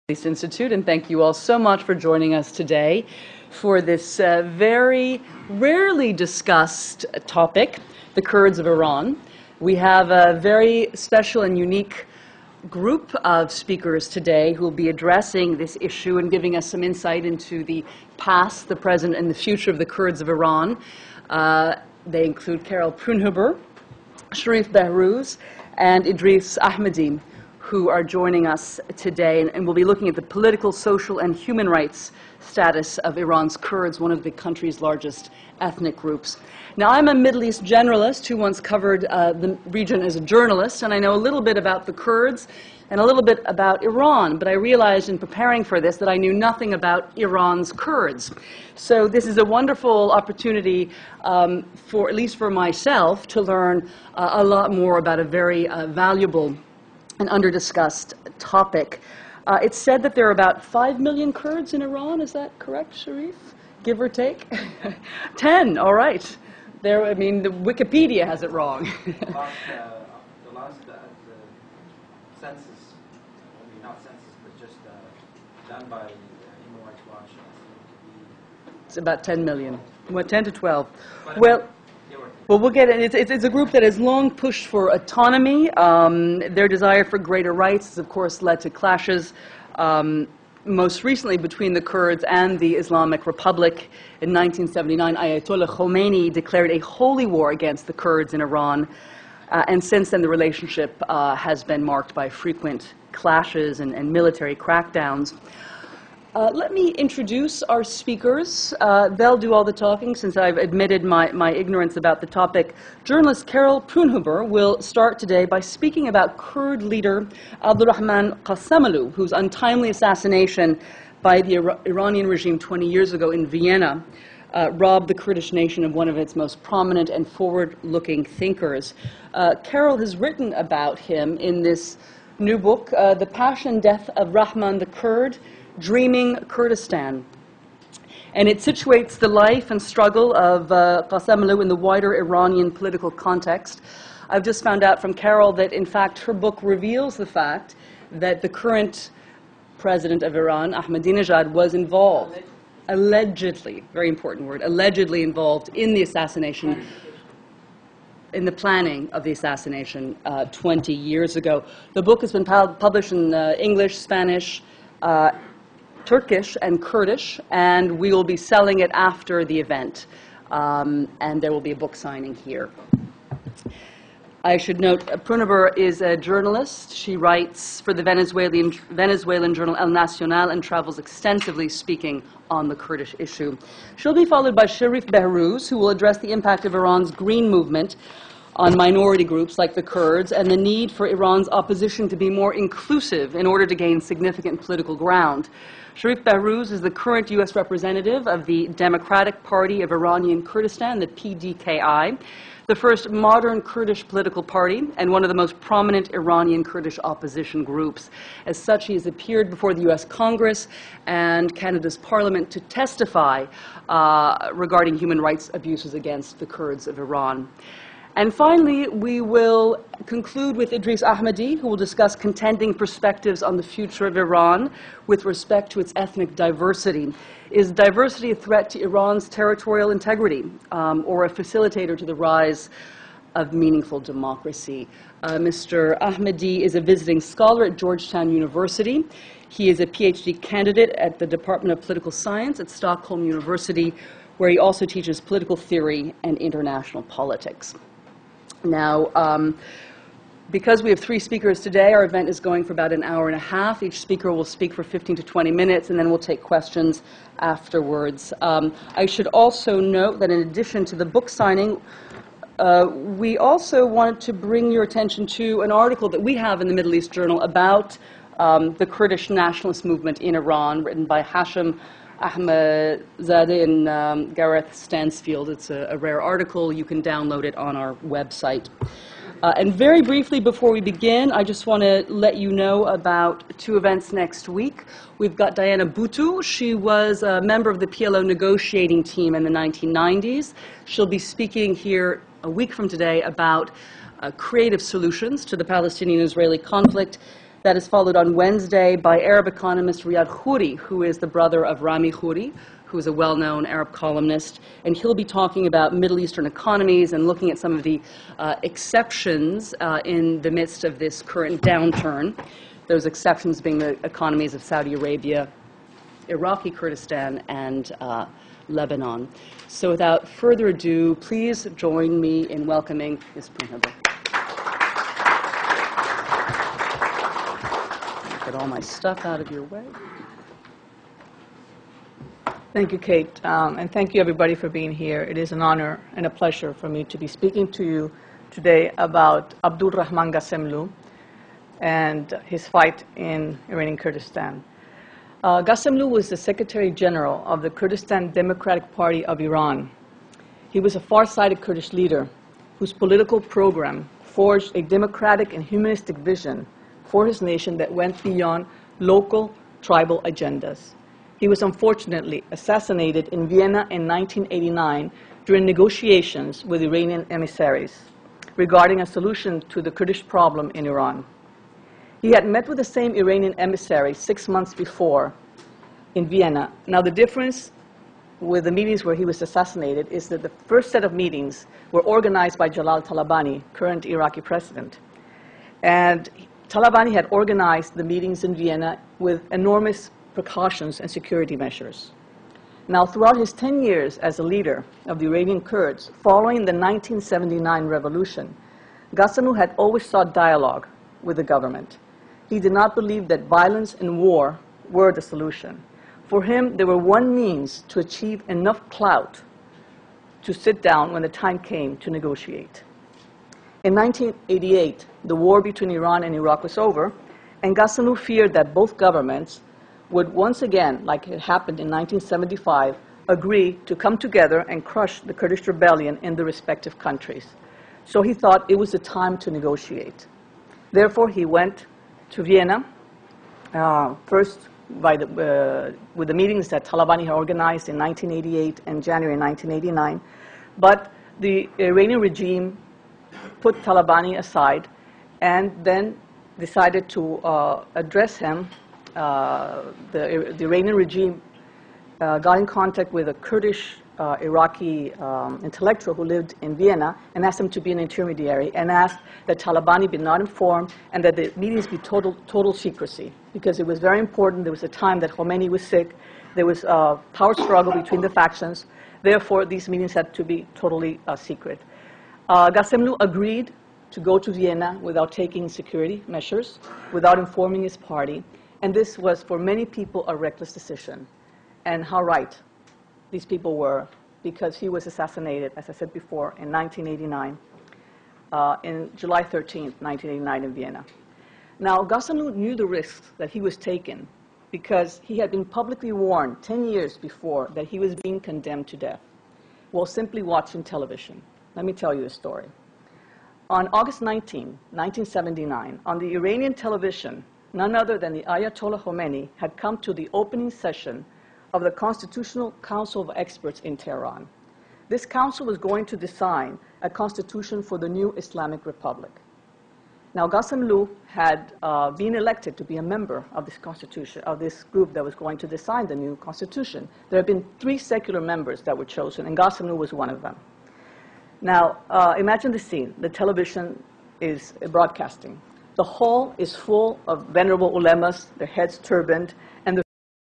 Institute, and thank you all so much for joining us today for this very rarely discussed topic, the Kurds of Iran. We have a very special and unique group of speakers today who will be addressing this issue and giving us some insight into the past, the present, and the future of the Kurds of Iran. They include Carol Prunhuber, Sharif Behruz, and Idris Ahmedi, who are joining us today, and we'll be looking at the political, social, and human rights status of Iran's Kurds, one of the country's largest ethnic groups. Now, I'm a Middle East generalist who once covered the region as a journalist, and I know a little bit about the Kurds and a little bit about Iran, but I realized in preparing for this that I knew nothing about Iran's Kurds. So this is a wonderful opportunity, for at least for myself, to learn a lot more about a very valuable an under-discussed topic. It's said that there are about 5 million Kurds in Iran. Is that correct, Sharif? Give or take? 10, all right. There, I mean, the Wikipedia has it wrong. the last census, maybe not census, but just done by Human Rights Watch. It's about 10 million. What, 10 to 12? Well, we'll get it. It's a group that has long pushed for autonomy. Their desire for greater rights has, of course, led to clashes, most recently between the Kurds and the Islamic Republic. In 1979, Ayatollah Khomeini declared a holy war against the Kurds in Iran, and since then the relationship has been marked by frequent clashes and military crackdowns. Let me introduce our speakers. They'll do all the talking since I've admitted my ignorance about the topic. Journalist Carol Prunhuber will start today by speaking about Kurd leader Rahman, whose untimely assassination by the Iranian regime 20 years ago in Vienna robbed the Kurdish nation of one of its most prominent and forward-looking thinkers. Carol has written about him in this new book, The Passion and Death of Rahman the Kurd, Dreaming Kurdistan. And it situates the life and struggle of Qasem in the wider Iranian political context. I've just found out from Carol that, in fact, her book reveals the fact that the current president of Iran, Ahmadinejad, was involved, allegedly, very important word, allegedly involved in the assassination, in the planning of the assassination 20 years ago. The book has been published in English, Spanish, Turkish and Kurdish, and we will be selling it after the event, and there will be a book signing here. I should note, Prunhuber is a journalist. She writes for the Venezuelan journal El Nacional and travels extensively speaking on the Kurdish issue. She'll be followed by Sharif Behruz, who will address the impact of Iran's Green Movement on minority groups like the Kurds and the need for Iran's opposition to be more inclusive in order to gain significant political ground. Sharif Behruz is the current U.S. representative of the Democratic Party of Iranian Kurdistan, the PDKI, the first modern Kurdish political party and one of the most prominent Iranian Kurdish opposition groups. As such, he has appeared before the U.S. Congress and Canada's Parliament to testify regarding human rights abuses against the Kurds of Iran. And finally, we will conclude with Idris Ahmedi, who will discuss contending perspectives on the future of Iran with respect to its ethnic diversity. Is diversity a threat to Iran's territorial integrity, or a facilitator to the rise of meaningful democracy? Mr. Ahmedi is a visiting scholar at Georgetown University. He is a PhD candidate at the Department of Political Science at Stockholm University, where he also teaches political theory and international politics. Now, because we have 3 speakers today, our event is going for about an hour and a half. Each speaker will speak for 15 to 20 minutes, and then we'll take questions afterwards. I should also note that in addition to the book signing, we also wanted to bring your attention to an article that we have in the Middle East Journal about the Kurdish nationalist movement in Iran, written by Hashim Ahmadzadeh and Gareth Stansfield. It's a rare article. You can download it on our website. And very briefly before we begin, I just want to let you know about 2 events next week. We've got Diana Boutou. She was a member of the PLO negotiating team in the 1990s. She'll be speaking here a week from today about creative solutions to the Palestinian-Israeli conflict. That is followed on Wednesday by Arab economist Riyad Khouri, who is the brother of Rami Khouri, who is a well-known Arab columnist, and he'll be talking about Middle Eastern economies and looking at some of the exceptions in the midst of this current downturn, those exceptions being the economies of Saudi Arabia, Iraqi Kurdistan, and Lebanon. So without further ado, please join me in welcoming Ms. Prunhuber. Get all my stuff out of your way. Thank you, Kate, and thank you, everybody, for being here. It is an honor and a pleasure for me to be speaking to you today about Abdul Rahman Ghasemlu and his fight in Iranian Kurdistan. Ghasemlu was the Secretary General of the Kurdistan Democratic Party of Iran. He was a far-sighted Kurdish leader whose political program forged a democratic and humanistic vision for his nation that went beyond local tribal agendas. He was unfortunately assassinated in Vienna in 1989 during negotiations with Iranian emissaries regarding a solution to the Kurdish problem in Iran. He had met with the same Iranian emissary 6 months before in Vienna. Now, the difference with the meetings where he was assassinated is that the first set of meetings were organized by Jalal Talabani, current Iraqi president. And Talabani had organized the meetings in Vienna with enormous precautions and security measures. Now, throughout his 10 years as a leader of the Iranian Kurds, following the 1979 revolution, Ghasemlu had always sought dialogue with the government. He did not believe that violence and war were the solution. For him, there were one means to achieve enough clout to sit down when the time came to negotiate. In 1988, the war between Iran and Iraq was over, and Ghasemlu feared that both governments would once again, like it happened in 1975, agree to come together and crush the Kurdish rebellion in the respective countries. So he thought it was the time to negotiate. Therefore, he went to Vienna, first with the meetings that Talabani had organized in 1988 and January 1989. But the Iranian regime put Talabani aside and then decided to address him. The Iranian regime got in contact with a Kurdish Iraqi intellectual who lived in Vienna and asked him to be an intermediary and asked that Talabani be not informed and that the meetings be total secrecy, because it was very important. There was a time that Khomeini was sick. There was a power struggle between the factions. Therefore, these meetings had to be totally secret. Ghasemlu agreed to go to Vienna without taking security measures, without informing his party. And this was, for many people, a reckless decision. And how right these people were, because he was assassinated, as I said before, in 1989, in July 13th, 1989 in Vienna. Now, Ghasemlu knew the risks that he was taking because he had been publicly warned 10 years before that he was being condemned to death while simply watching television. Let me tell you a story. On August 19, 1979, on the Iranian television, none other than the Ayatollah Khomeini had come to the opening session of the Constitutional Council of Experts in Tehran. This council was going to design a constitution for the new Islamic Republic. Now, Ghasemlu had been elected to be a member of this constitution, of this group that was going to design the new constitution. There have been 3 secular members that were chosen, and Ghasemlu was one of them. Now, imagine the scene. The television is broadcasting. The hall is full of venerable ulemas, their heads turbaned,